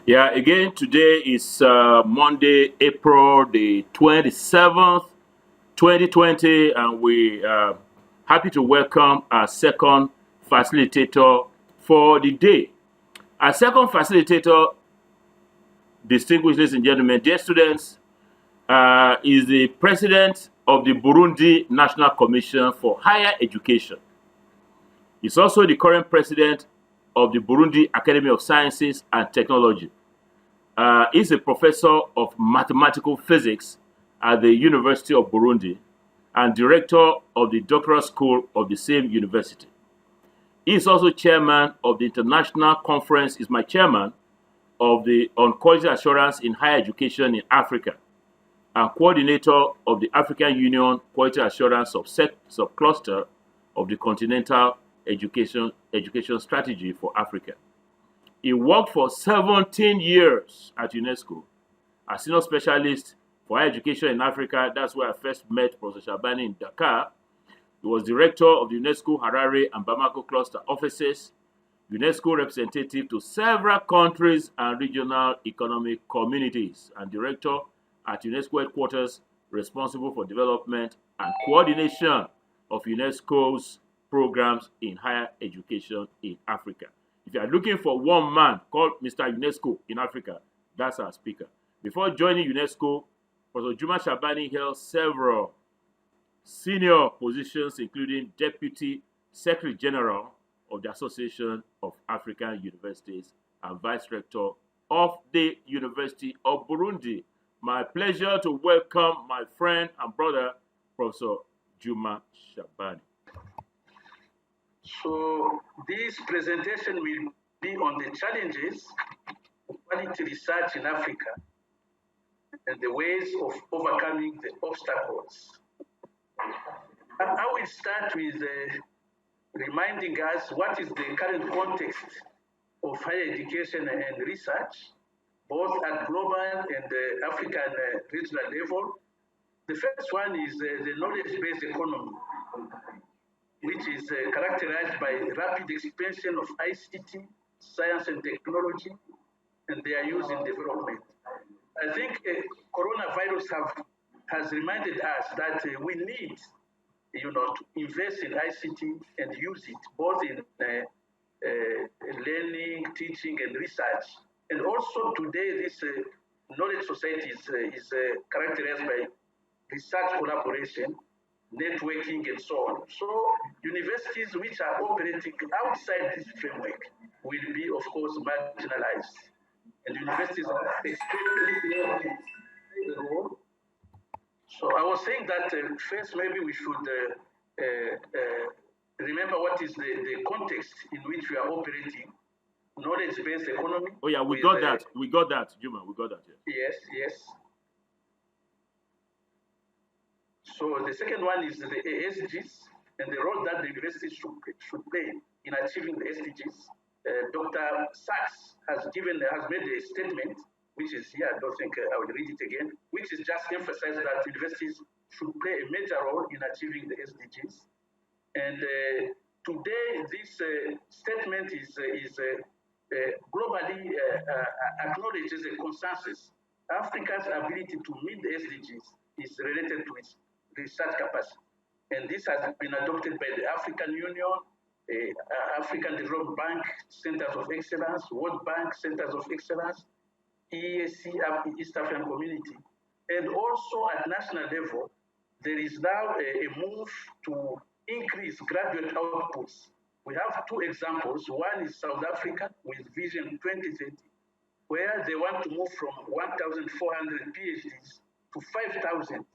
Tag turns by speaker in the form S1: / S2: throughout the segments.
S1: Yeah, again, today is Monday, April the 27th, 2020, and we are happy to welcome our second facilitator for the day. Our second facilitator, distinguished ladies and gentlemen, dear students, is the president of the Burundi National Commission for Higher Education. He's also the current president of the Burundi Academy of Sciences and Technology. He's a professor of mathematical physics at the University of Burundi and director of the doctoral school of the same university. He is also chairman of the International Conference, is my chairman of the on quality assurance in higher education in Africa, and coordinator of the African Union Quality Assurance subcluster of the Continental Education Strategy for Africa. He worked for 17 years at UNESCO as senior specialist for higher education in Africa. That's where I first met Professor Shabani in Dakar. He was director of the UNESCO Harare and Bamako cluster offices, UNESCO representative to several countries and regional economic communities, and director at UNESCO headquarters responsible for development and coordination of UNESCO's programs in higher education in Africa. If you are looking for one man called Mr. UNESCO in Africa, that's our speaker. Before joining UNESCO, Professor Juma Shabani held several senior positions, including Deputy Secretary General of the Association of African Universities and Vice Rector of the University of Burundi. My pleasure to welcome my friend and brother, Professor Juma Shabani.
S2: So this presentation will be on the challenges of quality research in Africa and the ways of overcoming the obstacles. I will start with reminding us what is the current context of higher education and research, both at global and African regional level. The first one is the knowledge-based economy, which is characterized by rapid expansion of ICT, science and technology, and their use in development. I think coronavirus has reminded us that we need, to invest in ICT and use it both in learning, teaching, and research. And also today, this knowledge society is characterized by research collaboration, networking, and so on. So universities which are operating outside this framework will be, of course, marginalized. And universities are expected to play a role. So I was saying that first maybe we should remember what is the context in which we are operating. Knowledge-based economy.
S1: Oh yeah, we got that, Juma, we got that.
S2: Yes. Yes. So the second one is the SDGs and the role that the universities should play in achieving the SDGs. Dr. Sachs has made a statement, which is here, I don't think I will read it again, which is just emphasize that universities should play a major role in achieving the SDGs. And today, this statement is globally acknowledged as a consensus. Africa's ability to meet the SDGs is related to its research capacity. And this has been adopted by the African Union, African Development Bank Centers of Excellence, World Bank Centers of Excellence, EAC, East African Community. And also at national level, there is now a move to increase graduate outputs. We have two examples. One is South Africa with Vision 2030, where they want to move from 1,400 PhDs to 5,000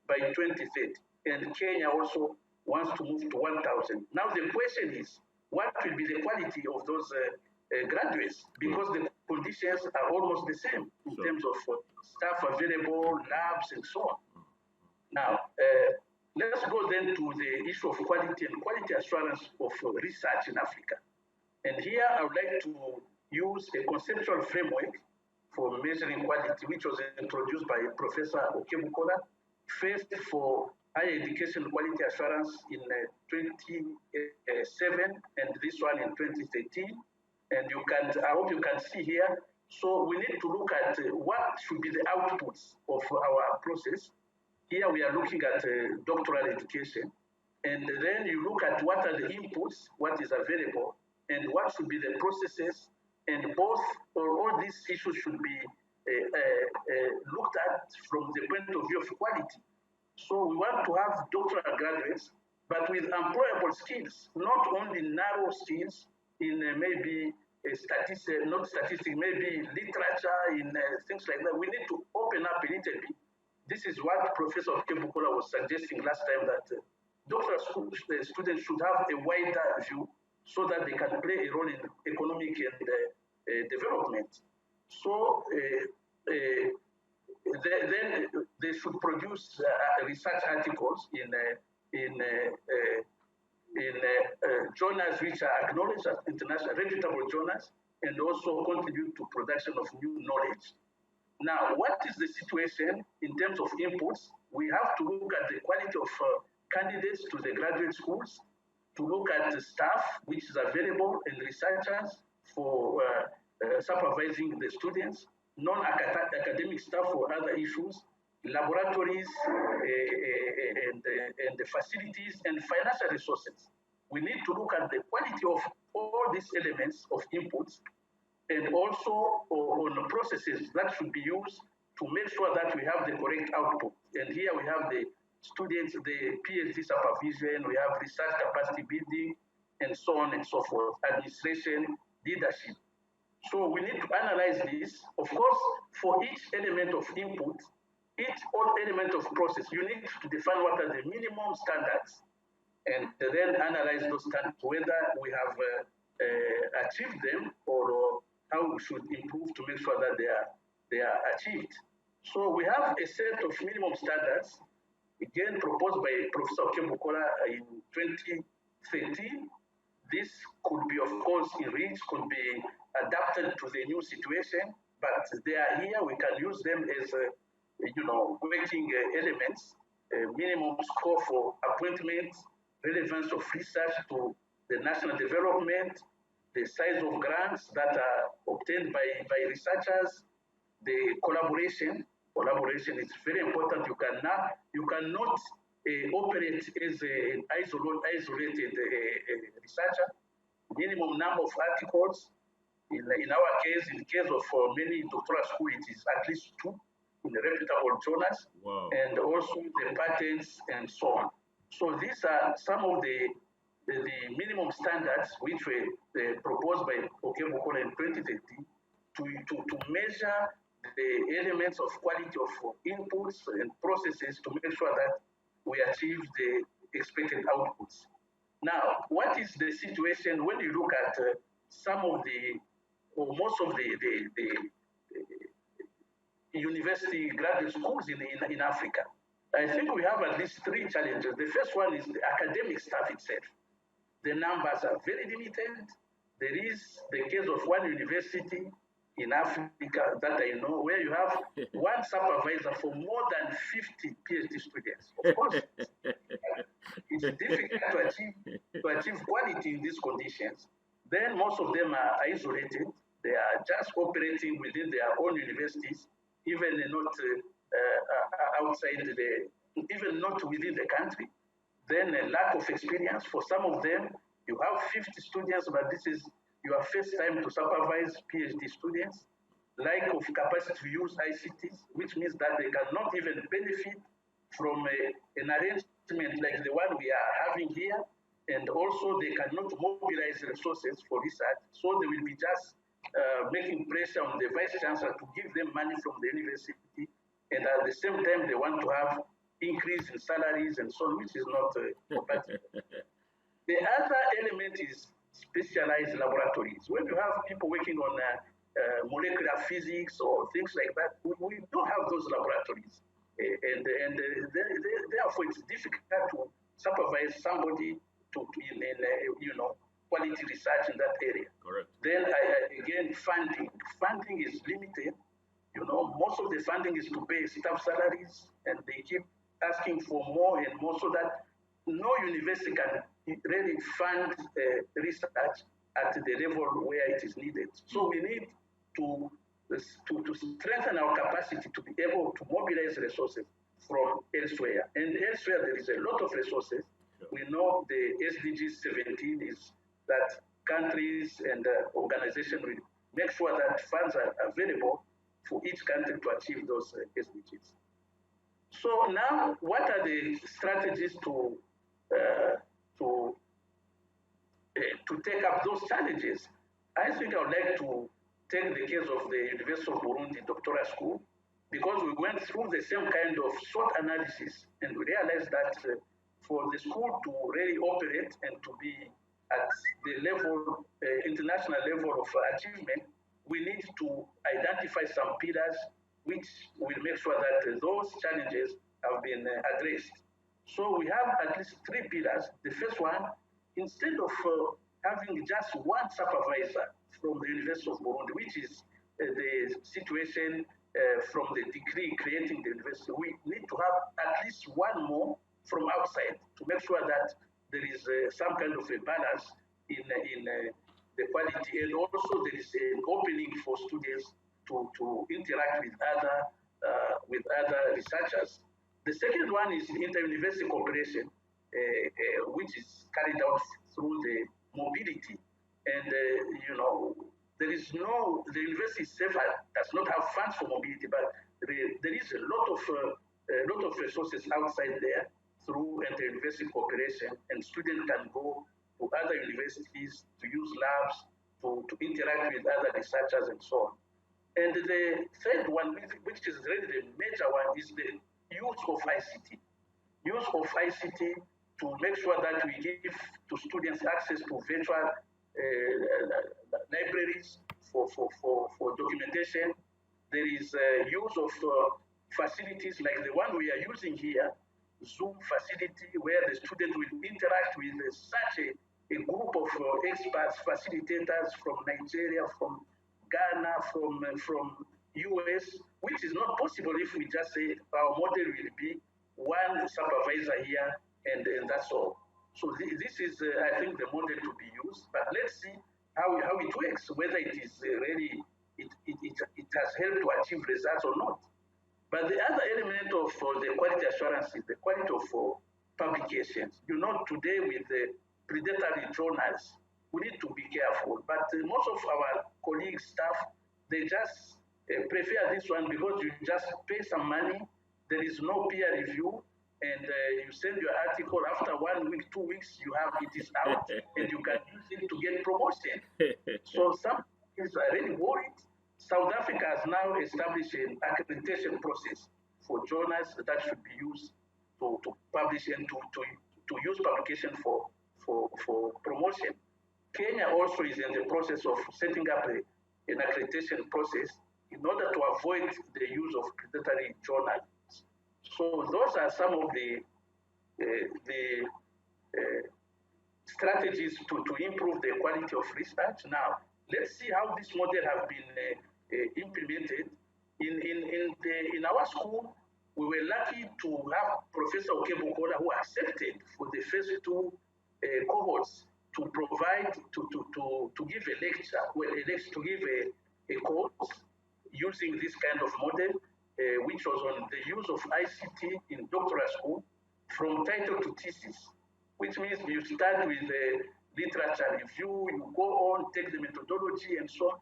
S2: by 2030. And Kenya also wants to move to 1,000. Now the question is, what will be the quality of those graduates? Because the conditions are almost the same in terms of staff available, labs, and so on. Now, let's go then to the issue of quality and quality assurance of research in Africa. And here I would like to use a conceptual framework for measuring quality, which was introduced by Professor Okebukola, first for higher education quality assurance in 2007, and this one in 2013. And I hope you can see here. So we need to look at what should be the outputs of our process. Here we are looking at doctoral education. And then you look at what are the inputs, what is available, and what should be the processes. And both, or all these issues should be looked at from the point of view of quality. So we want to have doctoral graduates, but with employable skills, not only narrow skills in maybe statistics, not statistics, maybe literature, in things like that. We need to open up a little bit. This is what Professor Kebukola was suggesting last time, that doctoral students should have a wider view so that they can play a role in economic and development. So then they should produce research articles in journals which are acknowledged as international reputable journals, and also contribute to production of new knowledge. Now, what is the situation in terms of inputs? We have to look at the quality of candidates to the graduate schools, to look at the staff which is available, and researchers for supervising the students, non-academic staff for other issues, laboratories and the facilities, and financial resources. We need to look at the quality of all these elements of inputs, and also on processes that should be used to make sure that we have the correct output. And here we have the students, the PhD supervision, we have research capacity building, and so on and so forth, administration, leadership. So we need to analyze this. Of course, for each element of input, each element of process, you need to define what are the minimum standards, and then analyze those standards, whether we have achieved them, or how we should improve to make sure that they are achieved. So we have a set of minimum standards, again proposed by Professor Kebukola in 2013. This could be, of course, enriched, could be adapted to the new situation, but they are here. We can use them as, working elements, minimum score for appointments, relevance of research to the national development, the size of grants that are obtained by researchers, the collaboration. Collaboration is very important. You cannot operate as an isolated researcher. Minimum number of articles. In our case, in the case of many doctoral schools, it is at least 2 in the reputable journals.
S1: Wow.
S2: And also the patents and so on. So these are some of the minimum standards which were proposed by Okebukola in 2013 to measure the elements of quality of inputs and processes to make sure that we achieve the expected outputs. Now, what is the situation when you look at some of the, or most of the university graduate schools in Africa? I think we have at least 3 challenges. The first one is the academic staff itself. The numbers are very limited. There is the case of one university in Africa that I know where you have one supervisor for more than 50 PhD students. Of course, it's difficult to achieve quality in these conditions. Then most of them are isolated. They are just operating within their own universities, even not outside even not within the country. Then a lack of experience. For some of them, you have 50 students, but this is your first time to supervise PhD students. Lack of capacity to use ICTs, which means that they cannot even benefit from an arrangement like the one we are having here. And also they cannot mobilize resources for research. So they will be just making pressure on the vice chancellor to give them money from the university. And at the same time, they want to have increase in salaries and so on, which is not compatible. The other element is specialized laboratories. When you have people working on molecular physics or things like that, we don't have those laboratories. And therefore, it's difficult to supervise somebody in quality research in that area.
S1: Correct.
S2: Then again, funding. Funding is limited. Most of the funding is to pay staff salaries, and they keep asking for more and more, so that no university can really fund research at the level where it is needed. So we need to to strengthen our capacity to be able to mobilize resources from elsewhere. And elsewhere, there is a lot of resources. Sure. We know the SDG 17 is that countries and organizations will make sure that funds are available for each country to achieve those SDGs. So now, what are the strategies to take up those challenges? I think I would like to take the case of the University of Burundi Doctoral School, because we went through the same kind of SWOT analysis, and we realized that for the school to really operate and to be at the level, international level of achievement, we need to identify some pillars which will make sure that those challenges have been addressed. So we have at least 3 pillars. The first one, instead of having just one supervisor from the University of Burundi, which is the situation from the decree creating the university, we need to have at least one more from outside to make sure that there is some kind of a balance in the quality, and also there is an opening for students to interact with other researchers. The second one is inter-university cooperation, which is carried out through the mobility. And, there is the university itself does not have funds for mobility, but there is a lot of resources outside there through inter-university cooperation, and students can go to other universities to use labs, to interact with other researchers and so on. And the third one, which is really the major one, is the use of ICT. Use of ICT to make sure that we give to students access to virtual libraries for documentation. There is use of facilities like the one we are using here, Zoom facility, where the student will interact with such a group of experts, facilitators from Nigeria, from Ghana, from US, which is not possible if we just say our model will be one supervisor here and that's all. So this is, I think, the model to be used. But let's see how it works, whether it is really, it has helped to achieve results or not. But the other element of the quality assurance is the quality of publications. Today with the predatory journals, we need to be careful. But most of our colleagues, staff, they just prefer this one because you just pay some money, there is no peer review, and you send your article after 1 week, 2 weeks, it is out, and you can use it to get promotion. So some people are really worried. South Africa has now established an accreditation process for journals that should be used to publish and to use publication for promotion. Kenya also is in the process of setting up an accreditation process in order to avoid the use of predatory journals. So those are some of the strategies to improve the quality of research. Now, let's see how this model has been implemented. In our school, we were lucky to have Professor Okebukola, who accepted for the first 2 cohorts to provide, to give a lecture, to give a course using this kind of model, which was on the use of ICT in doctoral school from title to thesis, which means you start with the literature review, you go on, take the methodology and so on.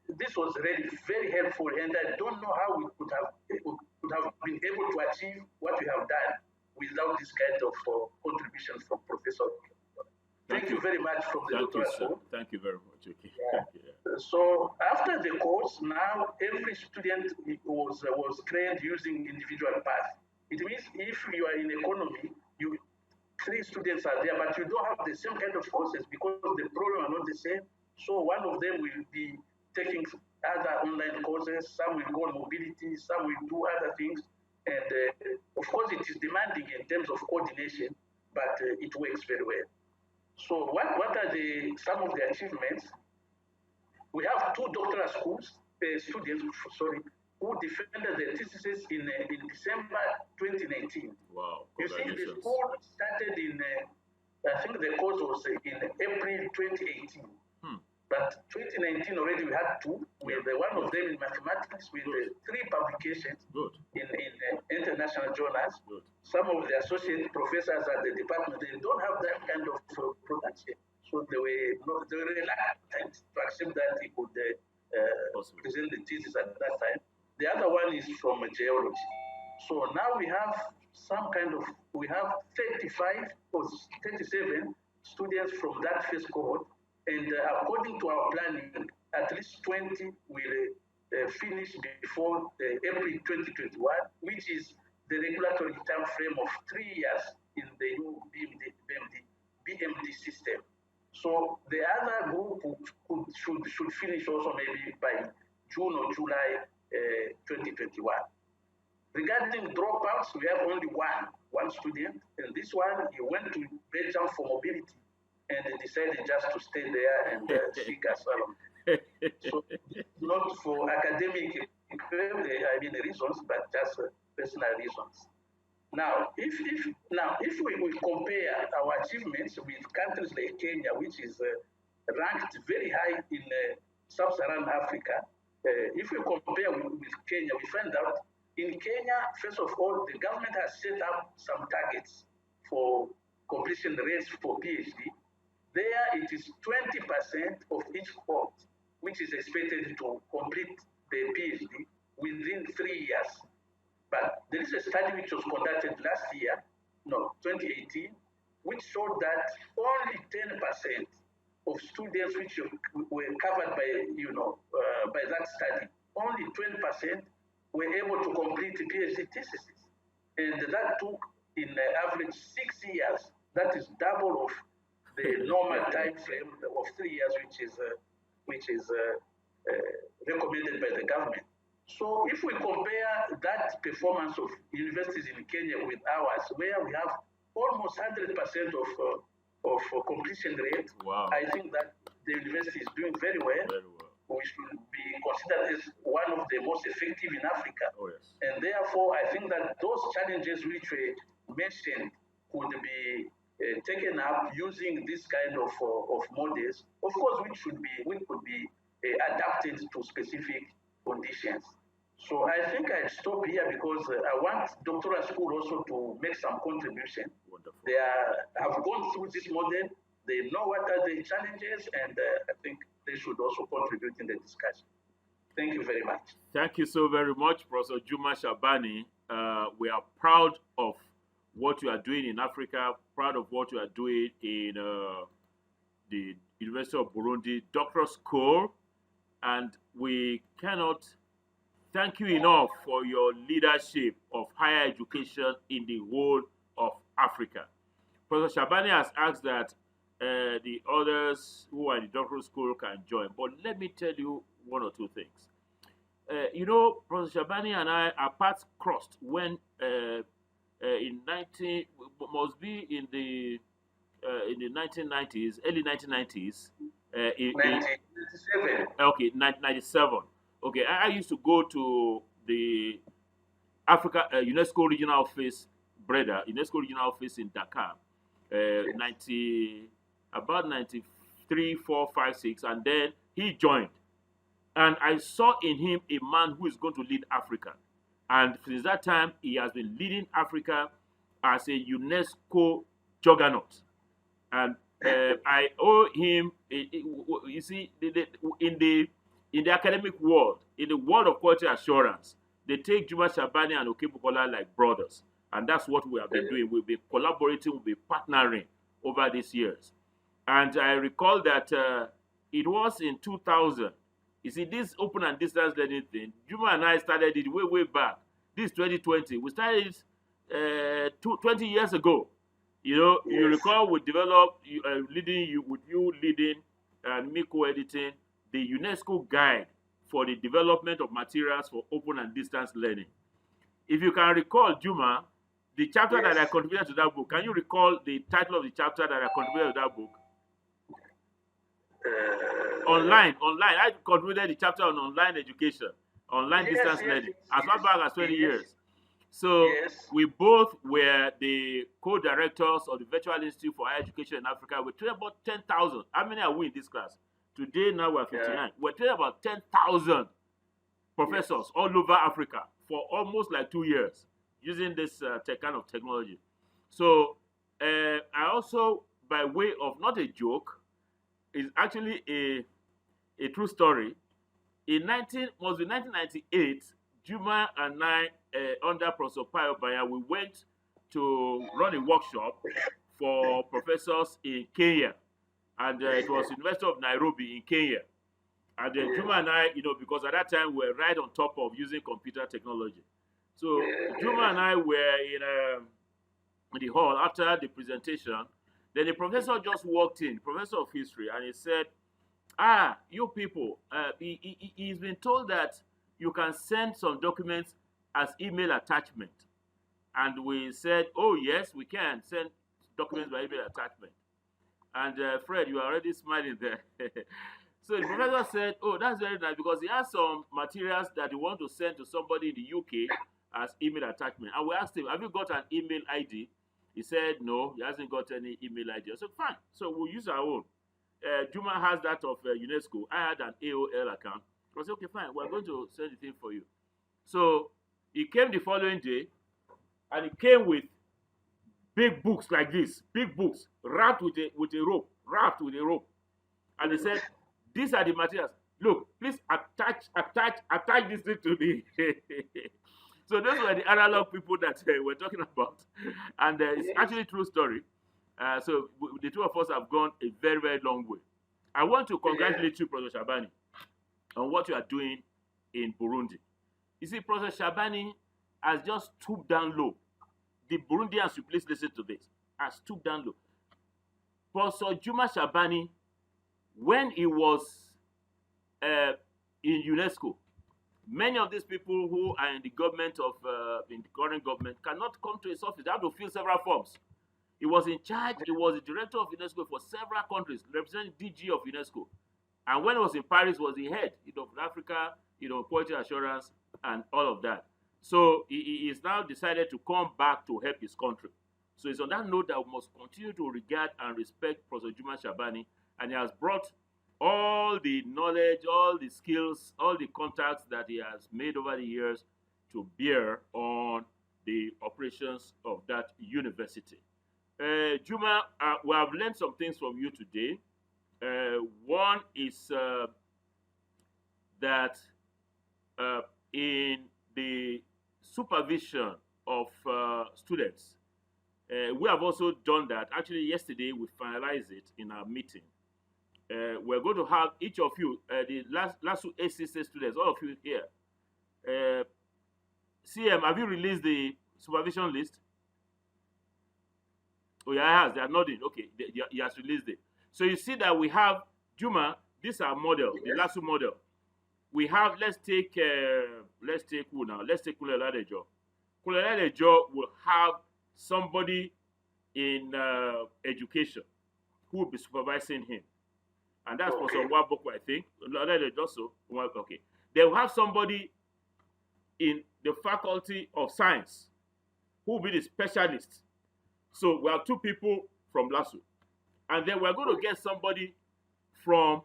S2: This was really very helpful, and I don't know how we could have been able to achieve what we have done without this kind of contribution from Professor. Thank you very much from the doctoral school.
S1: Thank you very much. Okay.
S2: Yeah. So after the course, now every student was trained using individual path. It means if you are in economy, 3 students are there, but you don't have the same kind of courses because the problem are not the same. So one of them will be taking other online courses, some will go on mobility, some will do other things. And of course, it is demanding in terms of coordination, but it works very well. So what are some of the achievements? We have 2 doctoral students, who defended their theses in December 2019.
S1: Wow!
S2: You see, the school started I think the course was in April 2018. But but 2019 already we had 2, with one of them in mathematics, with 3 publications in international journals. Some of the associate professors at the department, they don't have that kind of production. So they were reluctant to accept that he could present the thesis at that time. The other one is from geology. So now we have we have 35 or 37 students from that first cohort. And according to our planning, at least 20 will finish before April 2021, which is the regulatory time frame of 3 years in the new BMD system. So the other group should finish also maybe by June or July 2021. Regarding dropouts, we have only one student, and this one, he went to Belgium for mobility, and he decided just to stay there and seek asylum. So not for academic reasons, but just personal reasons. Now, if we compare our achievements with countries like Kenya, which is ranked very high in sub-Saharan Africa, if we compare with Kenya, we find out in Kenya, first of all, the government has set up some targets for completion rates for PhD. There, it is 20% of each cohort, which is expected to complete the PhD within 3 years. But there is a study which was conducted last year, 2018, which showed that only 10% of students which were covered by that study, only 20% were able to complete PhD theses. And that took, in average, 6 years. That is double of the normal time frame of 3 years, which is recommended by the government. So if we compare that performance of universities in Kenya with ours, where we have almost 100% of completion rate,
S1: wow.
S2: I think that the university is doing very well. We should be considered as one of the most effective in Africa.
S1: Oh, yes.
S2: And therefore, I think that those challenges which were mentioned could be taken up using this kind of models, of course, which could be adapted to specific conditions. So I think I'll stop here because I want doctoral school also to make some contribution.
S1: Wonderful.
S2: They have gone through this model, they know what are the challenges, and I think they should also contribute in the discussion. Thank you very much.
S1: Thank you so very much, Professor Juma Shabani. We are proud of what you are doing in Africa, proud of what you are doing in the University of Burundi Doctoral School, and we cannot thank you enough for your leadership of higher education in the whole of Africa. Professor Shabani has asked that the others who are in the doctoral school can join, but let me tell you one or two things. Professor Shabani and I, our paths crossed when in the 1990s, early 1990s.
S2: 1997.
S1: Okay, 97. Okay, I used to go to the Africa UNESCO regional office, UNESCO regional office in Dakar, about 93, 4, 5, 6, and then he joined. And I saw in him a man who is going to lead Africa. And since that time, he has been leading Africa as a UNESCO juggernaut. And I owe him, you see, in the academic world, in the world of quality assurance, they take Juma Shabani and Okebukola like brothers. And that's what we have been doing. We've been collaborating, we've been partnering over these years. And I recall that it was in 2000. You see, this open and distance learning thing, Juma and I started it way back. This 2020. We started it 20 years ago. You recall we developed, leading and me co-editing the UNESCO guide for the development of materials for open and distance learning. If you can recall, Juma, the chapter that I contributed to that book, can you recall the title of the chapter that I contributed to that book? Online. I contributed the chapter on online education, online distance learning, as far back as 20 years. So we both were the co-directors of the Virtual Institute for Higher Education in Africa. We trained about 10,000. How many are we in this class? Today, now we're 59. We're training about 10,000 professors all over Africa for almost like 2 years using this kind of technology. So I also, by way of not a joke, is actually a true story. In 1998, Juma and I, under Professor Payo Baya, we went to run a workshop for professors in Kenya, and it was University of Nairobi in Kenya. And Juma and I, because at that time we were right on top of using computer technology. So Juma and I were in the hall after the presentation. Then the professor just walked in, professor of history, and he said, you people, he's been told that you can send some documents as email attachment. And we said, oh, yes, we can send documents by email attachment. And Fred, you are already smiling there. So the professor said, oh, that's very nice, because he has some materials that he wants to send to somebody in the UK as email attachment. And we asked him, have you got an email ID? He said, no, he hasn't got any email ID. I said, fine. So we'll use our own. Juma has that of UNESCO. I had an AOL account. I said, okay, fine. We're going to send the thing for you. So he came the following day, and he came with big books like this, big books, wrapped with a rope, And he said, these are the materials. Look, please attach this thing to the. So those were the analog people that we're talking about. And it's actually a true story. So the two of us have gone a very, very long way. I want to congratulate you, Professor Shabani, on what you are doing in Burundi. You see, Professor Shabani has just stooped down low. The Burundians, you please listen to this, has stooped down low. Professor Juma Shabani, when he was in UNESCO, many of these people who are in the government in the current government cannot come to his office. They have to fill several forms. He was in charge. He was the director of UNESCO for several countries, representing DG of UNESCO. And when he was in Paris, was the head of Africa, quality assurance and all of that. So he is now decided to come back to help his country. So it's on that note that we must continue to regard and respect Professor Juma Shabani, and he has brought all the knowledge, all the skills, all the contacts that he has made over the years to bear on the operations of that university. Juma, we have learned some things from you today. One is that in the supervision of students, we have also done that. Actually, yesterday we finalized it in our meeting. We're going to have each of you, the LASU-ACEITSE students, all of you here. CM, have you released the supervision list? Oh, yeah, they are nodding. Okay, he has released it. So you see that we have Juma. This is our model, the LASU model. We have, let's take who now? Let's take Kuleladejo. Kuleladejo will have somebody in education who will be supervising him. And that's for some Waboko, I think. Okay. They will have somebody in the faculty of science who will be the specialist. So we have two people from LASU. And then we're going to get somebody from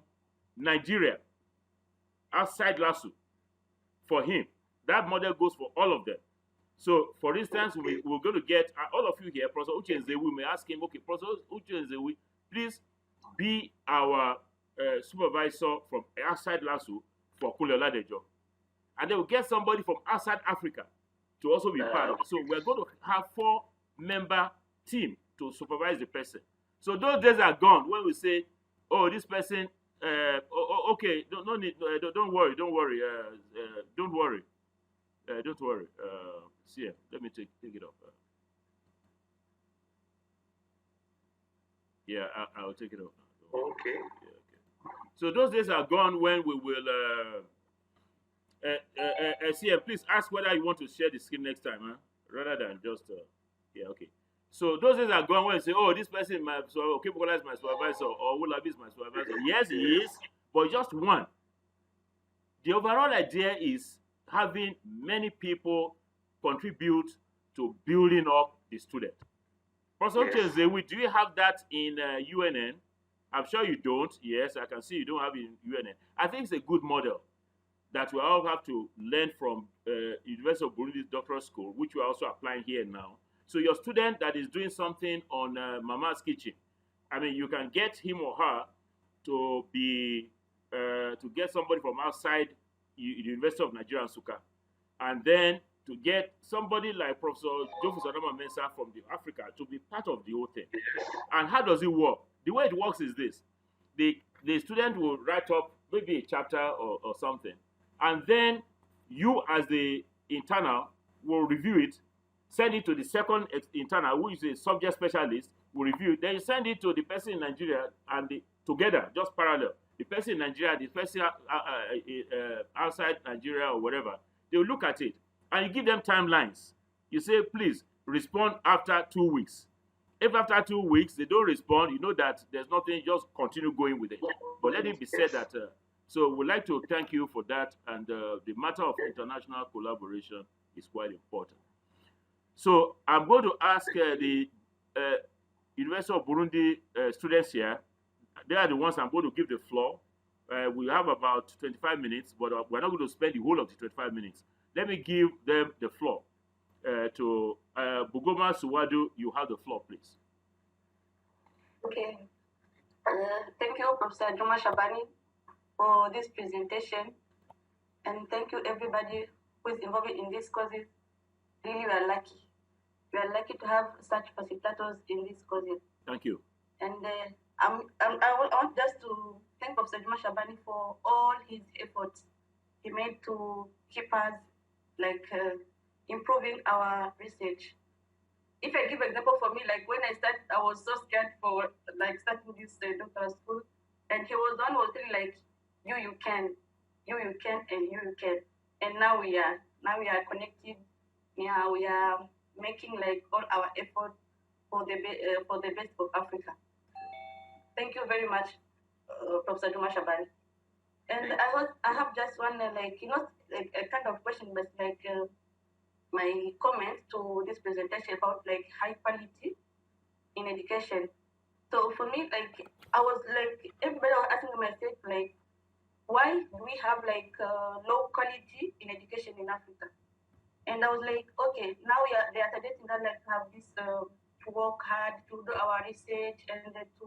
S1: Nigeria, outside LASU, for him. That model goes for all of them. So, for instance, we're going to get all of you here, Professor Uche Nzewi, we may ask him, okay, Professor Uche Nzewi, please be our supervisor from outside LASU for Kuleladejo. And then we'll get somebody from outside Africa to also be part of it. So we're going to have 4-member team to supervise the person. So those days are gone when we say, oh, this person, okay, don't worry. See, let me take it off. Yeah, I'll take it off now.
S2: Okay.
S1: Yeah, okay. So those days are gone when we will. CM, please ask whether you want to share the screen next time, huh? Rather than just. Yeah, okay. So those days are gone when you say, oh, this person is my supervisor, is my supervisor, or Wulabi is my supervisor. Yes, he is, but just one. The overall idea is having many people contribute to building up the student. Professor Uche Nzewi, do you have that in UNN? I'm sure you don't. Yes, I can see you don't have in UNN. I think it's a good model that we all have to learn from University of Burundi's doctoral school, which we're also applying here now. So your student that is doing something on Mama's Kitchen, I mean, you can get him or her to be to get somebody from outside the University of Nigeria and Nsukka, and then to get somebody like Professor Jofu Sadama Mensah from the Africa to be part of the whole thing. And how does it work? The way it works is this: the student will write up maybe a chapter or something, and then you as the internal will review it, send it to the second internal, who is a subject specialist, will review it. Then you send it to the person in Nigeria, and together, just parallel. The person in Nigeria, the person outside Nigeria or whatever, they will look at it, and you give them timelines. You say, please respond after 2 weeks. If after 2 weeks they don't respond, you know that there's nothing, just continue going with it. But let it be said that, so we'd like to thank you for that, and the matter of international collaboration is quite important. So I'm going to ask the University of Burundi students here. They are the ones I'm going to give the floor. We have about 25 minutes, but we're not going to spend the whole of the 25 minutes. Let me give them the floor. To Bugoma Suwadu, you have the floor, please.
S3: Okay. Thank you, Professor Juma Shabani, for this presentation. And thank you, everybody who is involved in these courses. Really, we are lucky. We are lucky to have such facilitators in these courses.
S1: Thank you.
S3: And I want just to thank Professor Juma Shabani for all his efforts he made to keep us improving our research. If I give an example for me, like when I started, I was so scared for starting this doctoral school, and he was one was saying like, you can, and you can, and now we are connected. Yeah, we are making like all our effort for the best of Africa. Thank you very much, Professor Juma Shabani. And I have just one a kind of question, but my comment to this presentation about high quality in education. So for me, I was everybody was asking myself why do we have low quality in education in Africa? And I was like, okay, now they are suggesting that have this to work hard to do our research and to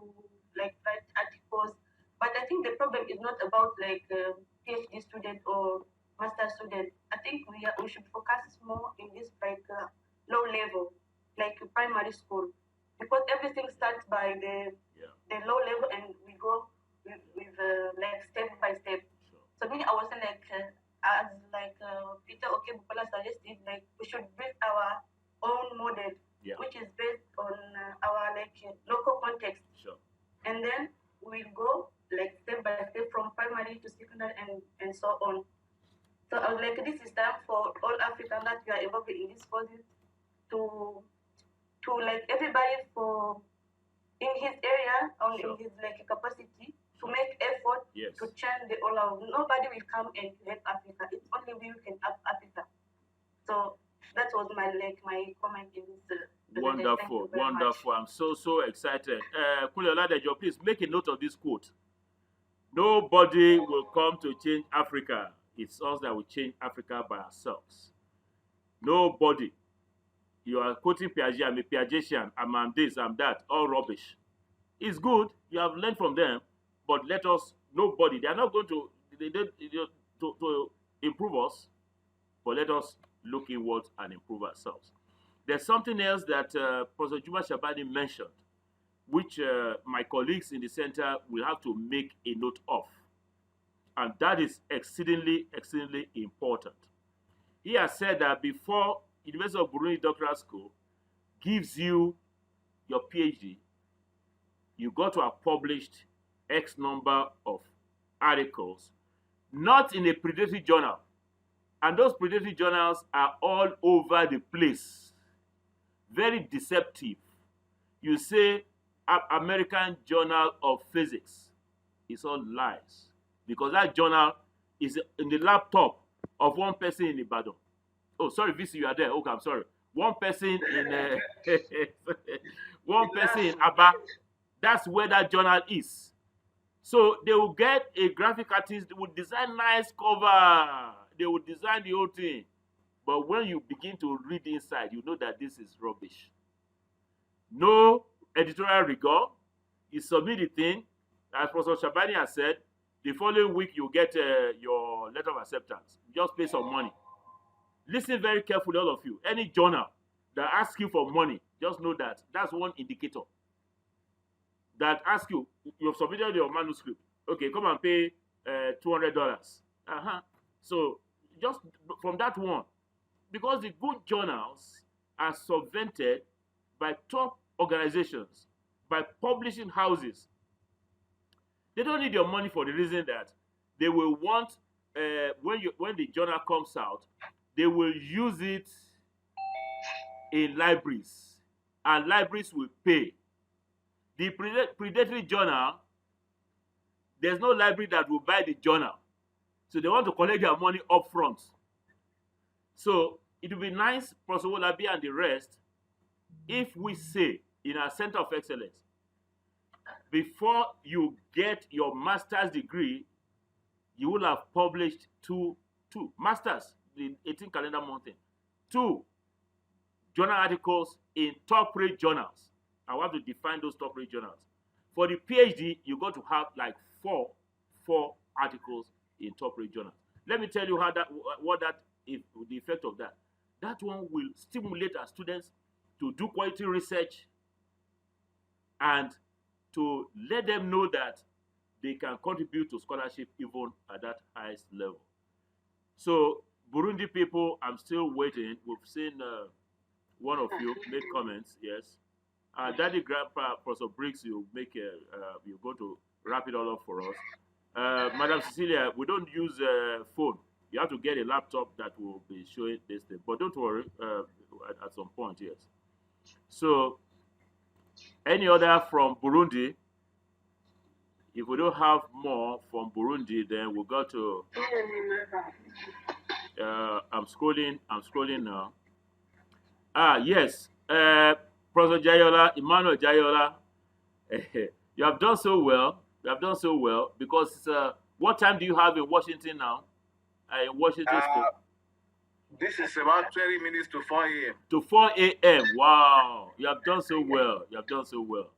S3: write articles. But I think the problem is not about PhD student or master student. I think we should focus more in this low level, like primary school, because everything starts by the low level and we go with step by step.
S1: Sure.
S3: So me, I was as Peter Okebukola suggested, we should build our own model, which is based on our local context.
S1: Sure.
S3: And then we'll go step by step from primary to secondary and so on. So I was this is time for all Africans that we are involved in this courses to everybody for in his area or in his capacity to make effort to change the all out. Nobody will come and help Africa. It's only we who can help Africa. So that was my comment in this.
S1: Wonderful, wonderful. I'm so excited. Kule Oladejo, please make a note of this quote. Nobody will come to change Africa. It's us that will change Africa by ourselves. Nobody. You are quoting Piaget. I'm a Piagetian. I'm this, I'm that. All rubbish. It's good. You have learned from them. But let us, nobody. They are not going to, to improve us. But let us look inward and improve ourselves. There's something else that Professor Juma Shabani mentioned, which my colleagues in the center will have to make a note of. And that is exceedingly, exceedingly important. He has said that before University of Burundi Doctoral School gives you your PhD, you got to have published X number of articles, not in a predatory journal. And those predatory journals are all over the place. Very deceptive. You say American Journal of Physics. It's all lies. Because that journal is in the laptop of one person in Ibadan. Oh, sorry, VC, you are there. Okay, I'm sorry. One person in one person in Aba. That's where that journal is. So they will get a graphic artist, they will design nice cover, they will design the whole thing. But when you begin to read inside, you know that this is rubbish. No editorial rigor. You submit the thing, as Professor Shabani has said, the following week you get your letter of acceptance. Just pay some money. Listen very carefully, all of you. Any journal that asks you for money, just know that that's one indicator. That asks you, you've submitted your manuscript. Okay, come and pay $200. So just from that one, because the good journals are subvented by top organizations, by publishing houses. They don't need your money for the reason that they will want, when the journal comes out, they will use it in libraries, and libraries will pay. The predatory journal, there's no library that will buy the journal. So they want to collect their money up front. So it would be nice, Professor Wolabi and the rest, if we say in our Center of Excellence, before you get your master's degree, you will have published two masters, the 18 calendar month thing, 2 journal articles in top-rate journals. I want to define those top-rate journals. For the PhD, you got to have like four articles in top-rate journals. Let me tell you what that is, the effect of that. That one will stimulate our students to do quality research and to let them know that they can contribute to scholarship even at that highest level. So, Burundi people, I'm still waiting. We've seen one of you make comments, yes. Daddy Grandpa, Professor Briggs, you're going to wrap it all up for us. Madam Cecilia, we don't use phone. You have to get a laptop that will be showing this thing. But don't worry, at some point, yes. So, any other from Burundi? If we don't have more from Burundi, then we got to. I'm scrolling now. Yes. Professor Jayola, Emmanuel Jayola, you have done so well. You have done so well because what time do you have in Washington now? In Washington State.
S4: This is about 20 minutes to 4 a.m.
S1: To 4 a.m. Wow. You have done so well. You have done so well.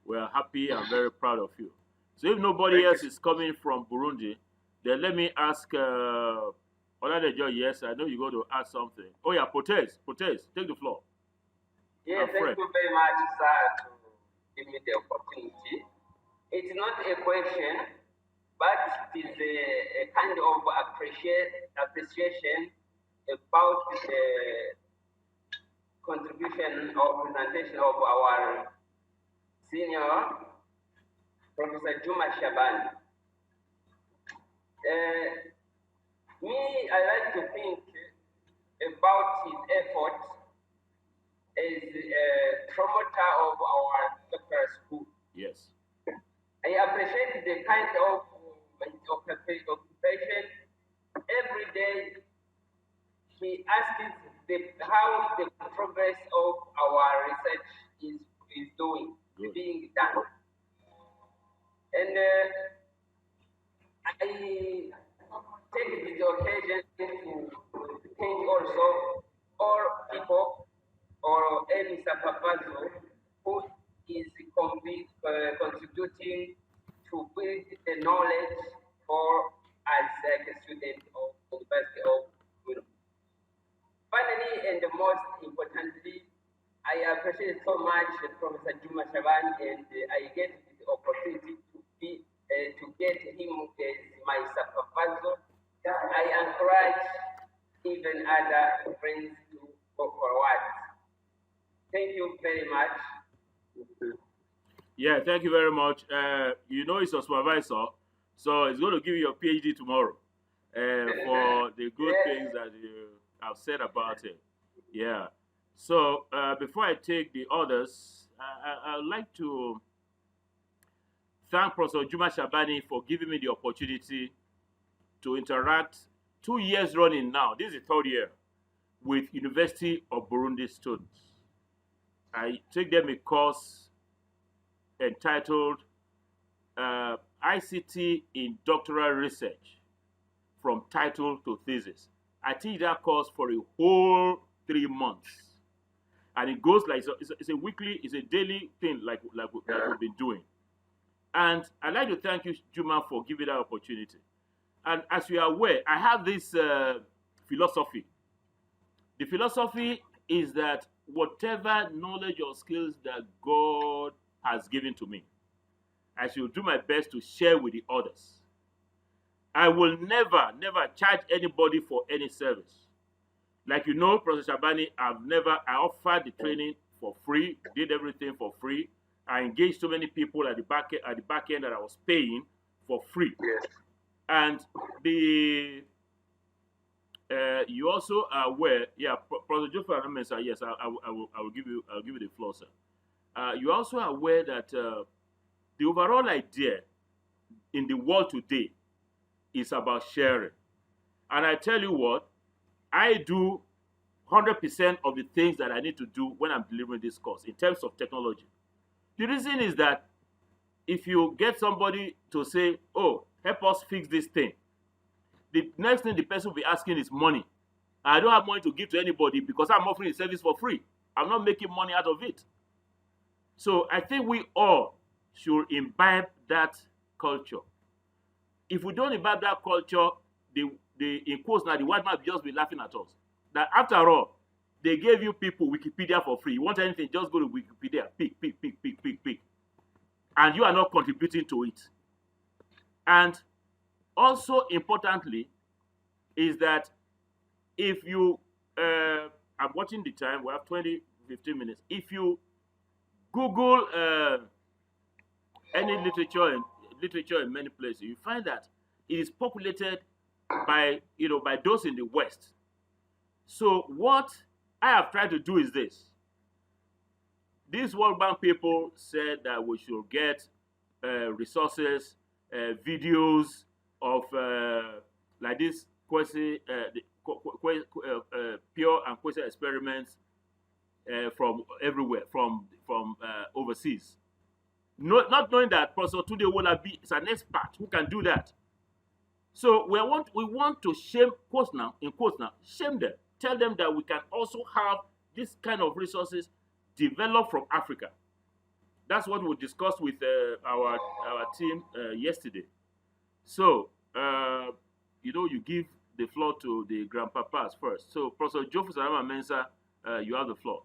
S1: We are happy and very proud of you. So if nobody else is coming from Burundi, then let me ask Oladejo, yes, I know you're going to ask something. Oh yeah, Potes, take the floor.
S5: Yes, thank you very much, sir, to give me the opportunity. It's not a question, but it is a kind of appreciation about the contribution or presentation of our senior, Professor Juma Shabani. I like to think about his effort as a promoter of our doctoral school.
S1: Yes.
S5: I appreciate the kind of occupation. Every day he asks how the progress of our research is being done. And I take this occasion to thank also all people or any supervisor who is contributing to build the knowledge for as a student of University of Europe. Finally, and most importantly, I appreciate so much Professor Juma Shabani, and I get the opportunity to get him as my supervisor. I encourage even other friends to go forward. Thank you very much.
S1: Yeah, thank you very much. You know he's a supervisor, so he's going to give you your PhD tomorrow for the good things that you have said about it. Yeah. So before I take the others, I'd like to thank Professor Juma Shabani for giving me the opportunity to interact 2 years running now. This is the 3rd year with University of Burundi students. I take them a course entitled ICT in Doctoral Research from Title to Thesis. I teach that course for a whole 3 months. And it goes like, it's a weekly, it's a daily thing like we've been doing. And I'd like to thank you, Juma, for giving that opportunity. And as you are aware, I have this philosophy. The philosophy is that whatever knowledge or skills that God has given to me, I should do my best to share with the others. I will never charge anybody for any service. Like you know, Professor Shabani, I offered the training for free, did everything for free. I engaged so many people at the back end that I was paying for free.
S2: Yes.
S1: And the you also are aware, yeah, Professor Joffa Mensa, yes, I will give you the floor, sir. You also are aware that the overall idea in the world today is about sharing. And I tell you what, I do 100% of the things that I need to do when I'm delivering this course in terms of technology. The reason is that if you get somebody to say, oh, help us fix this thing, the next thing the person will be asking is money. I don't have money to give to anybody because I'm offering a service for free. I'm not making money out of it. So I think we all should imbibe that culture. If we don't imbibe that culture, in quotes now, the white man will just be laughing at us. That after all, they gave you people Wikipedia for free. You want anything, just go to Wikipedia, pick. And you are not contributing to it. And also importantly, is that if you, I'm watching the time, we have 15 minutes. If you Google any literature in many places, you find that it is populated by those in the West. So what I have tried to do is this. These World Bank people said that we should get resources, videos of like this pure and quasi experiments from everywhere, from overseas. Not knowing that Professor Tunde Wolabi is an expert who can do that. So we want to shame, shame them. Tell them that we can also have this kind of resources developed from Africa. That's what we discussed with our team yesterday. So, you give the floor to the grandpapas first. So, Professor Jofus Arama Mensa, you have the floor.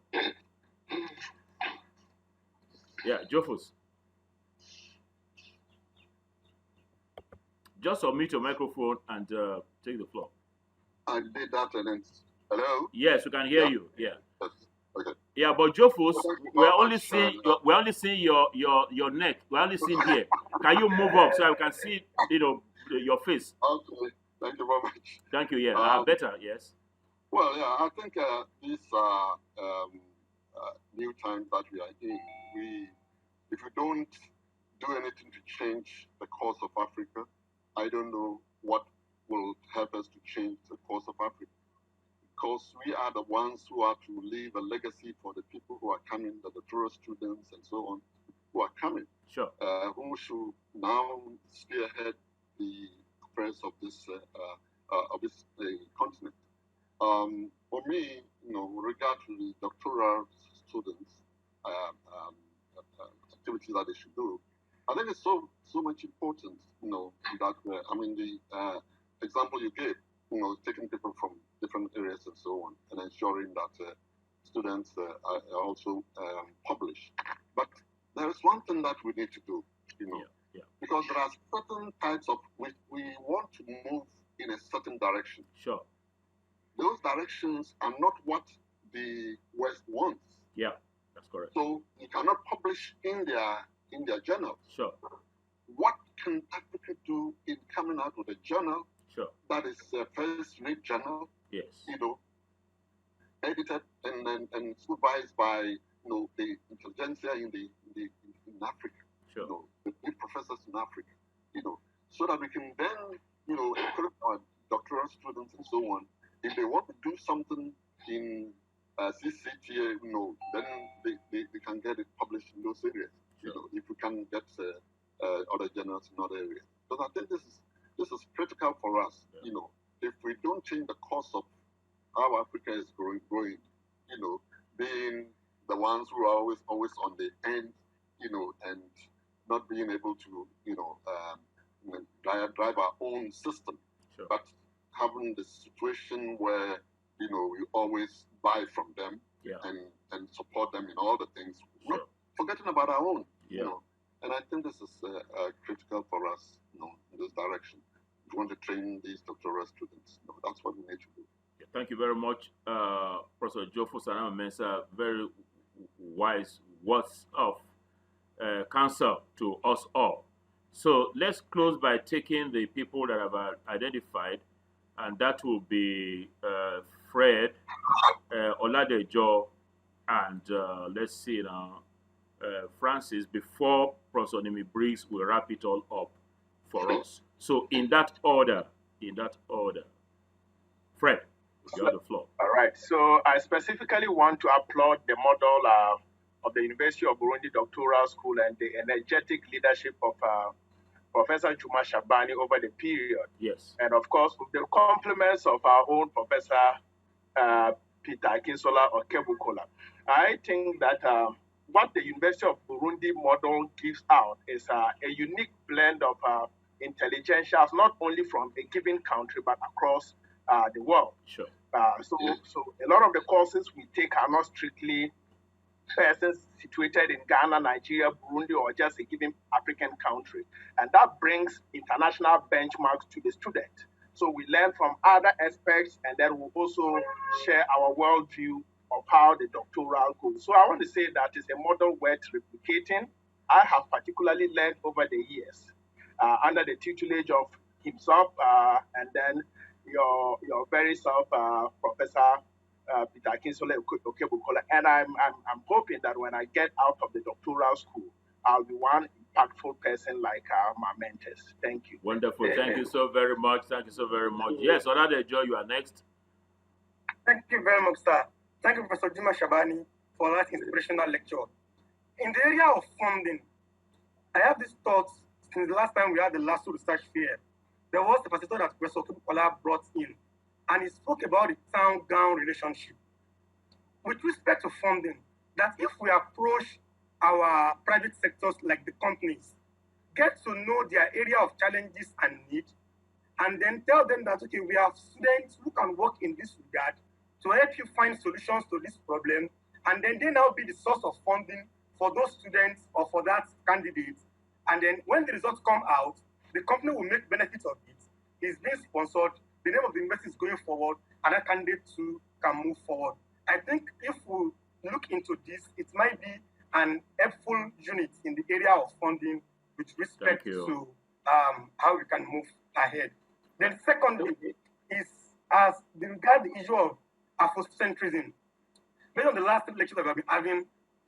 S1: Yeah, Jofus. Just unmute your microphone and take the floor.
S6: I did that and then, hello?
S1: Yes, we can hear you. Yeah.
S6: Yes. Okay.
S1: Yeah, but Jofus, we're only seeing your neck. We're only seeing here. Can you move up so I can see your face?
S6: Okay. Thank you very much.
S1: Thank you. Yeah. Better. Yes.
S6: Well, yeah, I think these are new times that we are in. If we don't do anything to change the course of Africa, I don't know what will help us to change the course of Africa. Because we are the ones who are to leave a legacy for the people who are coming, the doctoral students and so on, who are coming.
S1: Sure.
S6: Who should now spearhead the affairs of this continent. For me, with regard to the doctoral students activities that they should do, I think it's so much important, that the example you gave, taking people from different areas and so on, and ensuring that students are also published. But there is one thing that we need to do, because there are certain types of, we want to move in a certain direction.
S1: Sure.
S6: Those directions are not what the West wants.
S1: Yeah, that's correct.
S6: So you cannot publish in their journals.
S1: Sure.
S6: What can Africa do in coming out with a journal?
S1: Sure.
S6: That is a first-rate journal.
S1: Yes.
S6: Edited and supervised by the intelligentsia in Africa.
S1: Sure.
S6: The big professors in Africa. So that we can then encourage our doctoral students and so on. If they want to do something in CCTA, then they can get it published in those areas. you know, if we can get other generals in other areas. Because I think this is critical for us.
S1: Yeah.
S6: You know, if we don't change the course of how Africa is growing, you know, being the ones who are always on the end, you know, and not being able to, you know, drive our own system,
S1: Sure.
S6: but having the situation where, you know, we always buy from them,
S1: Yeah.
S6: and support them in all the things,
S1: Sure.
S6: not forgetting about our own,
S1: Yeah.
S6: you know. And I think this is critical for us, you know, in this direction. We want to train these doctoral students. You know, that's what we need to do.
S1: Yeah, thank you very much, Professor Jofo Sanama Mensah. Very wise words of counsel to us all. So let's close by taking the people that have identified, and that will be Fred, Oladejo, and let's see now, Francis, before Professor Nimi Briggs will wrap it all up for us. So in that order, Fred, you have the floor.
S7: All right. So I specifically want to applaud the model of the University of Burundi Doctoral School and the energetic leadership of Professor Juma Shabani over the period.
S1: Yes.
S7: And of course, with the compliments of our own Professor Peter Akinsola Okebukola. I think that what the University of Burundi model gives out is a unique blend of intelligentials, not only from a given country, but across the world.
S1: Sure.
S7: So a lot of the courses we take are not strictly persons situated in Ghana, Nigeria, Burundi, or just a given African country. And that brings international benchmarks to the student. So we learn from other aspects, and then we'll also share our worldview of how the doctoral goes. So I want to say that it's a model worth replicating. I have particularly learned over the years under the tutelage of himself and then your very self, Professor Peter Akinsola Okebukola. And I'm hoping that when I get out of the doctoral school, I'll be one impactful person like my mentors. Thank you.
S1: Wonderful. Thank you so very much. Thank you so very much. Yes, Oladejo, you are next.
S8: Thank you very much, sir. Thank you, Professor Juma Shabani, for that inspirational lecture. In the area of funding, I have these thoughts since the last time we had the LASU research fair. There was a facilitator that Professor Okebukola brought in, and he spoke about the town-gown relationship. With respect to funding, that if we approach our private sectors like the companies, get to know their area of challenges and need, and then tell them that, okay, we have students who can work in this regard to help you find solutions to this problem, and then they now be the source of funding for those students or for that candidate. And then when the results come out, the company will make benefits of it. It's being sponsored, the name of the university is going forward, and that candidate too can move forward. I think if we look into this, it might be an helpful unit in the area of funding with respect to how we can move ahead. Then secondly is as regard the issue of Afrocentrism. Based on the last lecture that I've been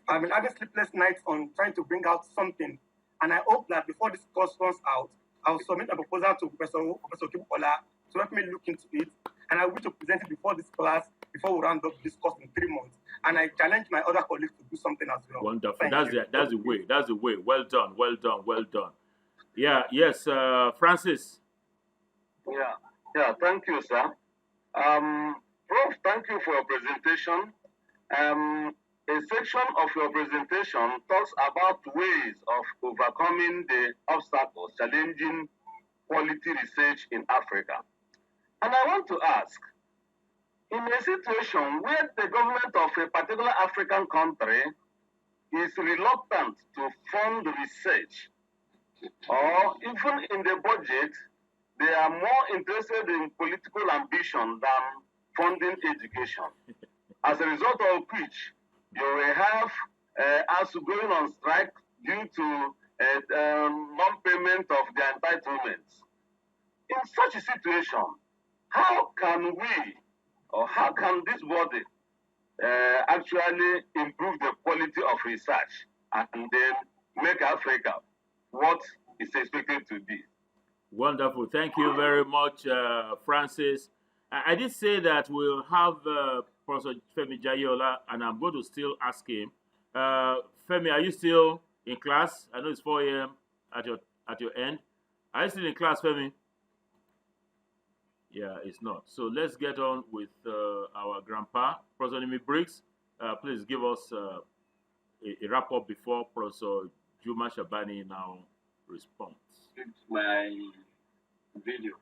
S8: having sleepless nights on trying to bring out something. And I hope that before this course runs out, I'll submit a proposal to Professor Okebukola to help me look into it. And I wish to present it before this class, before we round up this course in 3 months. And I challenge my other colleagues to do something as well.
S1: Wonderful. That's the way. That's the way. Well done. Well done. Well done. Yeah. Yes. Francis.
S4: Yeah. Thank you, sir. Prof, thank you for your presentation. A section of your presentation talks about ways of overcoming the obstacles challenging quality research in Africa. And I want to ask, in a situation where the government of a particular African country is reluctant to fund research, or even in the budget, they are more interested in political ambition than funding education. As a result of which, you will have us going on strike due to non-payment of their entitlements. In such a situation, how can we, or how can this body actually improve the quality of research and then make Africa what is expected to be?
S1: Wonderful. Thank you very much, Francis. I did say that we'll have Professor Femi Jayola, and I'm going to still ask him. Femi, are you still in class? I know it's 4 a.m. at your end. Are you still in class, Femi? Yeah, it's not. So let's get on with our grandpa, Professor Nimi Briggs. Please give us a wrap up before Professor Juma Shabani now responds.
S2: It's my video.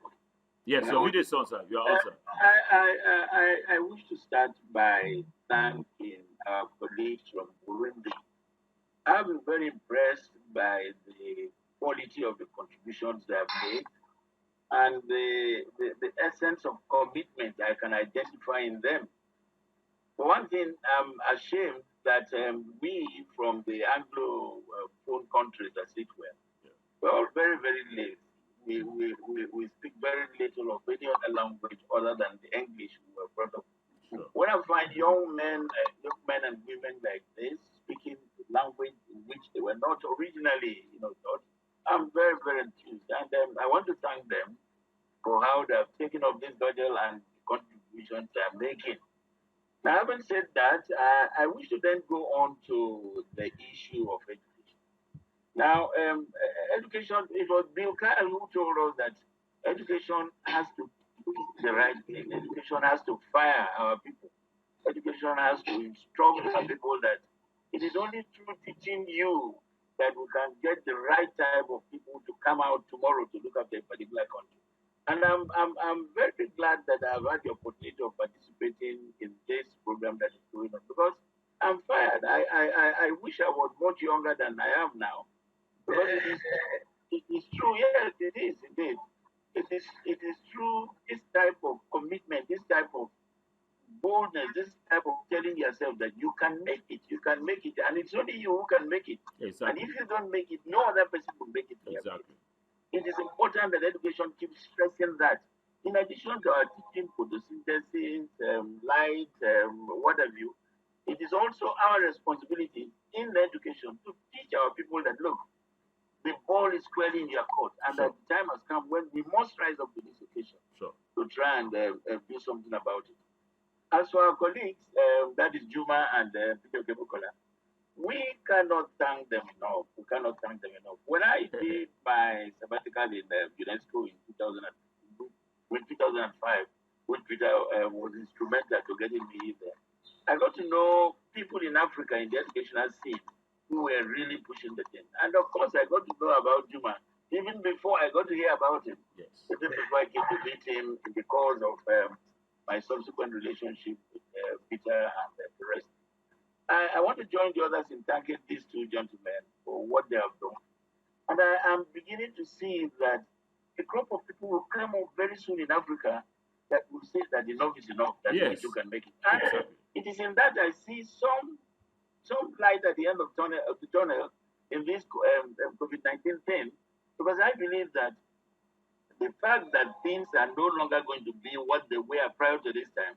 S1: Yes, your video is on, sir. You are on, sir.
S2: I wish to start by thanking our colleagues from Burundi. I've been very impressed by the quality of the contributions they have made and the essence of commitment I can identify in them. For one thing, I'm ashamed that we from the Anglophone countries, as it were, we're all very, very lazy. We speak very little of any other language other than the English we were brought up. Sure. When I find young men and women like this speaking the language in which they were not originally, taught, I'm very, very enthused. And I want to thank them for how they have taken up this battle and the contributions they are making. Now, having said that, I wish to then go on to the issue of education. Now, education, it was Bill Kyle who told us that education has to do the right thing. Education has to fire our people. Education has to instruct our people that it is only through teaching you that we can get the right type of people to come out tomorrow to look after a particular country. And I'm very glad that I've had the opportunity of participating in this program that is going on because I'm fired. I wish I was much younger than I am now. Because it is true, yes, it is indeed. It is true, this type of commitment, this type of boldness, this type of telling yourself that you can make it, and it's only you who can make it. Exactly. And if you don't make it, no other person will make it. Exactly. It is important that education keeps stressing that. In addition to our teaching photosynthesis, light, what have you, it is also our responsibility in education to teach our people that, look, the ball is squarely in your court, and that the time has come when we must rise up to this occasion to try and do something about it. As for our colleagues, that is Juma and Peter Kebukola, we cannot thank them enough. When I did my sabbatical in UNESCO in 2005, when Peter was instrumental to getting me there, I got to know people in Africa in the educational scene who were really pushing the thing. And of course, I got to know about Juma even before I got to hear about him. Yes. Even before I came to meet him in the course of my subsequent relationship with Peter and the rest. I want to join the others in thanking these two gentlemen for what they have done. And I am beginning to see that a crop of people will come up very soon in Africa that will say that enough is enough, that we too can make it. And it is in that I see some light at the end of the tunnel in this COVID-19 thing, because I believe that the fact that things are no longer going to be what they were prior to this time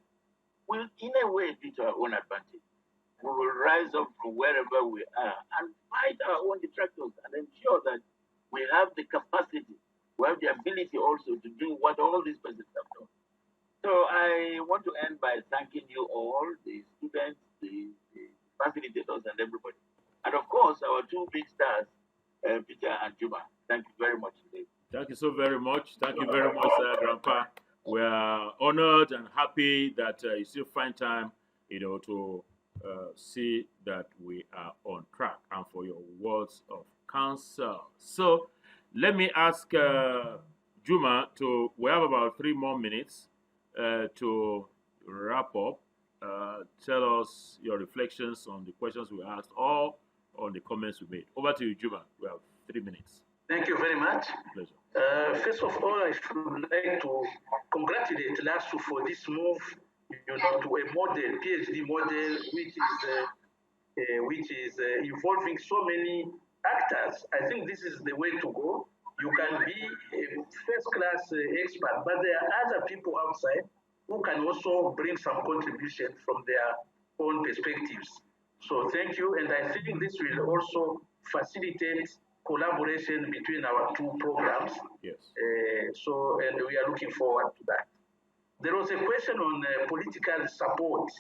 S2: will in a way be to our own advantage. We will rise up from wherever we are and fight our own detractors and ensure that we have the capacity, we have the ability also to do what all these persons have done. So I want to end by thanking you all, the students, the facilitators and everybody. And of course, our two big stars, Peter and Juma. Thank you very much today.
S1: Thank you so very much. Thank you very much, Grandpa. We are honored and happy that you still find time, to see that we are on track and for your words of counsel. So let me ask Juma we have about 3 more minutes to wrap up. Tell us your reflections on the questions we asked or on the comments we made. Over to you, Juma. We have 3 minutes.
S2: Thank you very much.
S1: Pleasure.
S2: First of all, I should like to congratulate LASU for this move, to a model, PhD model, which is involving so many actors. I think this is the way to go. You can be a first-class expert, but there are other people outside who can also bring some contribution from their own perspectives. So thank you, and I think this will also facilitate collaboration between our two programs. Yes. And we are looking forward to that. There was a question on political support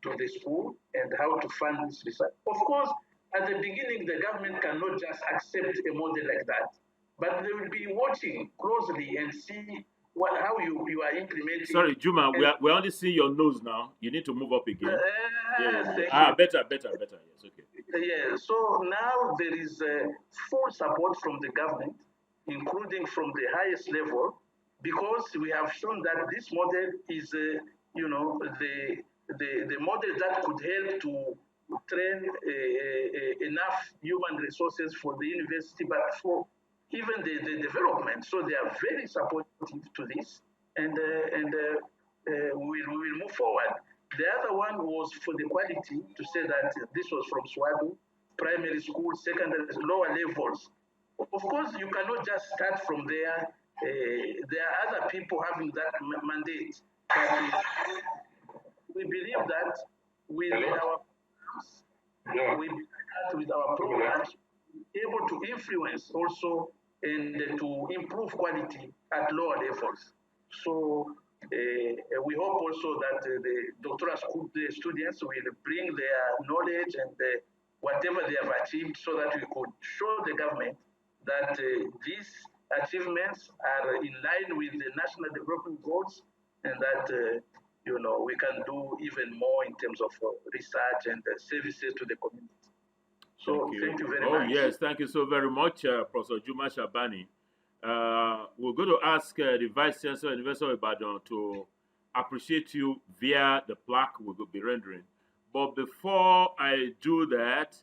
S2: to the school and how to fund this research. Of course, at the beginning, the government cannot just accept a model like that, but they will be watching closely and see how you are implementing.
S1: Sorry, Juma, we're only seeing your nose now. You need to move up again. Better. Yes, okay.
S2: Yeah, so now there is full support from the government, including from the highest level, because we have shown that this model is, the model that could help to train enough human resources for the university, but for even the development. So they are very supportive to this, and we will move forward. The other one was for the quality, to say that this was from Swadu, primary school, secondary, lower levels. Of course, you cannot just start from there. There are other people having that mandate. But we believe that with our programs, able to influence also and to improve quality at lower levels. So we hope also that the doctoral school students will bring their knowledge and whatever they have achieved, so that we could show the government that these achievements are in line with the national development goals, and that we can do even more in terms of research and services to the community. So thank you very much.
S1: Oh yes, thank you so very much, Professor Juma Shabani. We're going to ask the Vice Chancellor of University of Ibadan to appreciate you via the plaque we will be rendering. But before I do that,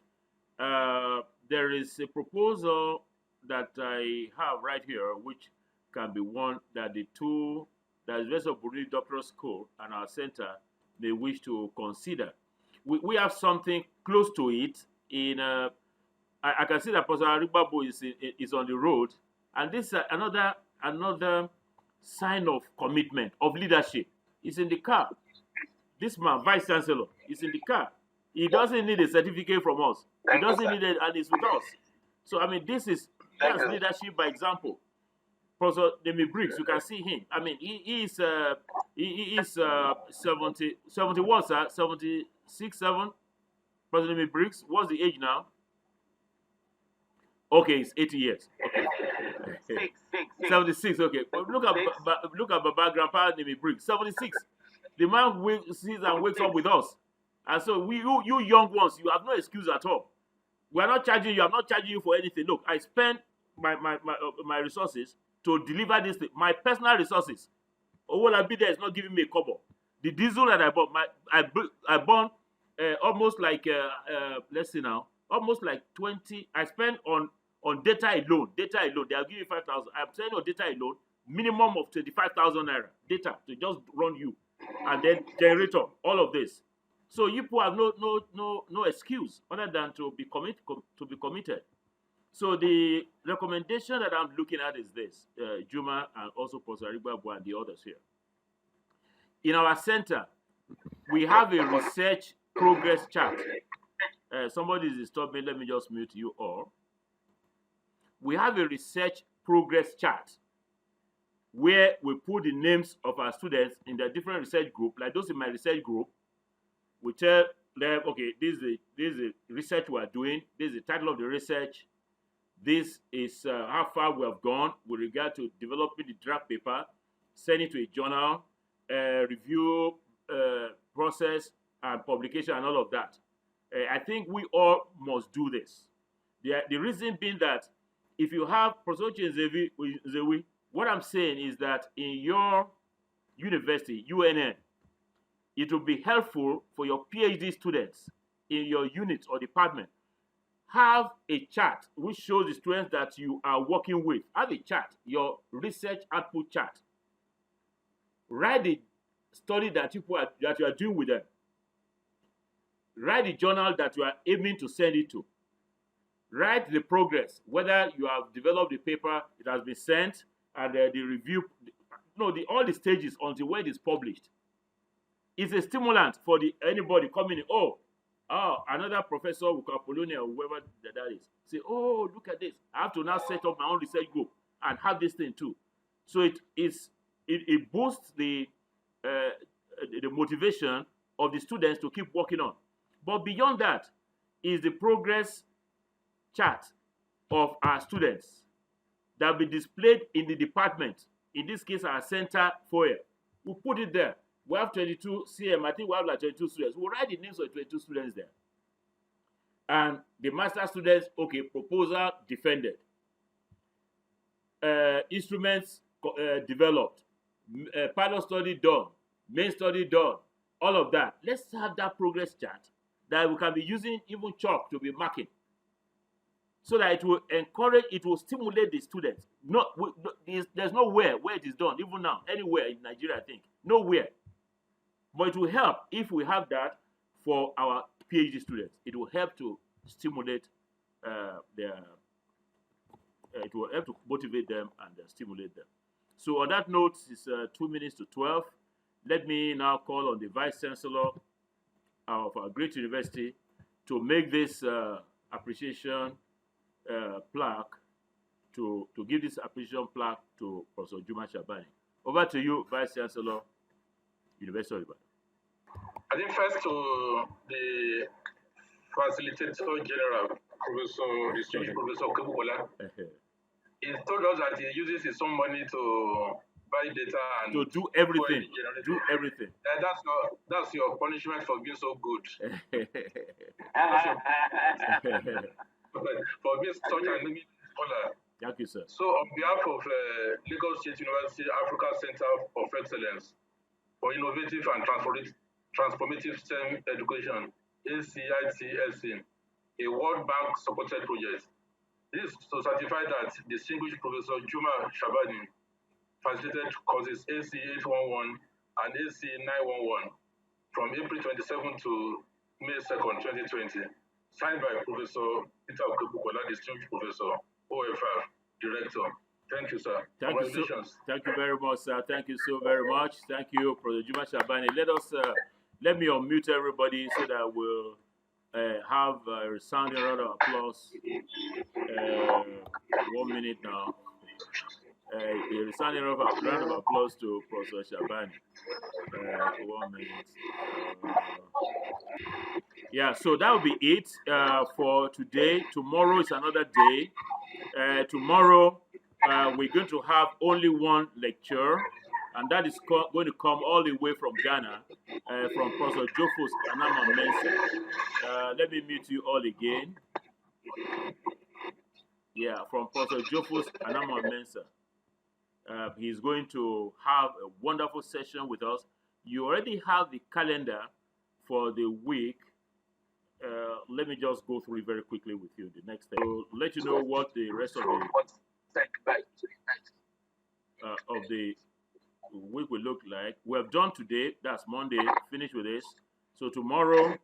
S1: there is a proposal that I have right here, which can be one that the University of Burundi Doctoral School and our center may wish to consider. We have something close to it. I can see that Professor Arigbabo is on the road, and this is another sign of commitment, of leadership. He's in the car. This man, Vice Chancellor, is in the car. He doesn't need a certificate from us. He doesn't need it, and he's with us. So I mean, that's leadership by example. Professor Demi Briggs, you can see him. I mean, he is 70 what, sir? 76, 7. Professor Demi Briggs, what's the age now? Okay, it's 80 years. Okay. 76. Okay. Look at Baba Grandpa Demi Briggs, 76. The man sees and wakes up with us, and so you young ones, you have no excuse at all. We are not charging you. I'm not charging you for anything. Look, I spend my resources to deliver this thing. My personal resources. Owolabi there is not giving me a kobo. The diesel that I bought, I bought almost like let's see now, almost like 20. I spent on data alone. They are giving 5,000. I'm saying on data alone, minimum of 25,000 naira data to just run you, and then generator, all of this. So you people have no excuse other than to be committed. So the recommendation that I'm looking at is this, Juma and also Professor Arigbabo and the others here. In our center, we have a research progress chart. Somebody is disturbing. Let me just mute you all. We have a research progress chart where we put the names of our students in the different research group, like those in my research group. We tell them, okay, this is the research we are doing. This is the title of the research. This is how far we have gone with regard to developing the draft paper, sending it to a journal, review process, and publication, and all of that. I think we all must do this. The reason being that if you have Professor Nzewi, what I'm saying is that in your university, UNN, it will be helpful for your PhD students in your unit or department. Have a chart which shows the students that you are working with. Have a chart, your research output chart. Write the study that you are doing with them. Write the journal that you are aiming to send it to. Write the progress, whether you have developed the paper, it has been sent, and the review, all the stages until when it is published. It's a stimulant for anybody coming in. Oh, another professor, Apollonia, or whoever that is. Say, oh, look at this. I have to now set up my own research group and have this thing too. So it boosts the motivation of the students to keep working on. But beyond that, is the progress chart of our students that will be displayed in the department. In this case, our center foyer. We'll put it there. We have 22 CM. I think we have like 22 students. We'll write the names of 22 students there. And the master students, okay, proposal defended. Instruments developed. Pilot study done. Main study done. All of that. Let's have that progress chart that we can be using even chalk to be marking, so that it will encourage, it will stimulate the students. There's nowhere where it is done, even now, anywhere in Nigeria, I think. Nowhere. But it will help if we have that for our PhD students. It will help to stimulate it will help to motivate them and stimulate them. So on that note, it's 2 minutes to 12. Let me now call on the Vice Chancellor of our great university to make this appreciation plaque, to give this appreciation plaque to Professor Juma Shabani. Over to you, Vice Chancellor, University of Ibadan.
S2: I think first to the Facilitator General, Distinguished Professor Kebukola. He told us that he uses his own money to buy data and
S1: to do everything. Do everything.
S2: That's your punishment for being so good. For being such an amazing scholar.
S1: Thank you, sir.
S2: So, on behalf of Lagos State University Africa Center of Excellence for Innovative and Transformative STEM Education, ACEITSE, a World Bank supported project. This is to certify that distinguished Professor Juma Shabani facilitated courses AC 811 and AC 911 from April 27 to May 2nd, 2020, signed by Professor Peter Kebukola, distinguished Professor, OFR, Director. Thank you, sir. Congratulations.
S1: Thank you very much, sir. Thank you so very much. Thank you, Professor Juma Shabani. Let me unmute everybody so that we'll have a resounding round of applause. 1 minute now. A resounding round of applause to Professor Shabani. 1 minute. Yeah, so that will be it for today. Tomorrow is another day. Tomorrow, we're going to have only one lecture, and that is going to come all the way from Ghana, from Professor Jofus Anama Mensah. Let me mute you all again. Yeah, from Professor Jofus Anama Mensah. He's going to have a wonderful session with us. You already have the calendar for the week. Let me just go through it very quickly with you. The next thing, so let you know what the rest of the week will look like. We have done today. That's Monday. Finished with this. So tomorrow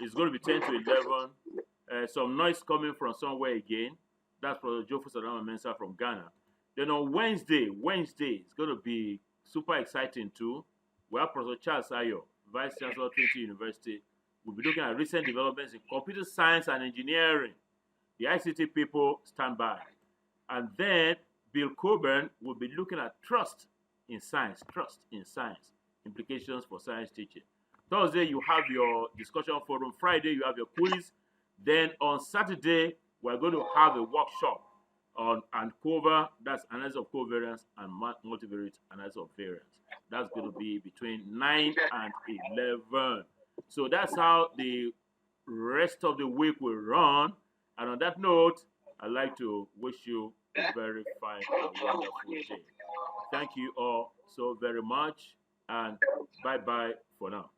S1: is going to be 10 to 11. Some noise coming from somewhere again. That's Professor Jofus Anama Mensah from Ghana. Then on Wednesday is going to be super exciting too. We have Professor Charles Ayo, Vice Chancellor of Trinity University. We'll be looking at recent developments in computer science and engineering. The ICT people stand by. And then Bill Coburn will be looking at trust in science, implications for science teaching. Thursday, you have your discussion forum. Friday, you have your quiz. Then on Saturday, we're going to have a workshop on ANCOVA, that's analysis of covariance, and multivariate analysis of variance. That's going to be between 9 and 11. So that's how the rest of the week will run. And on that note, I'd like to wish you a very fine and wonderful day. Thank you all so very much, and bye-bye for now.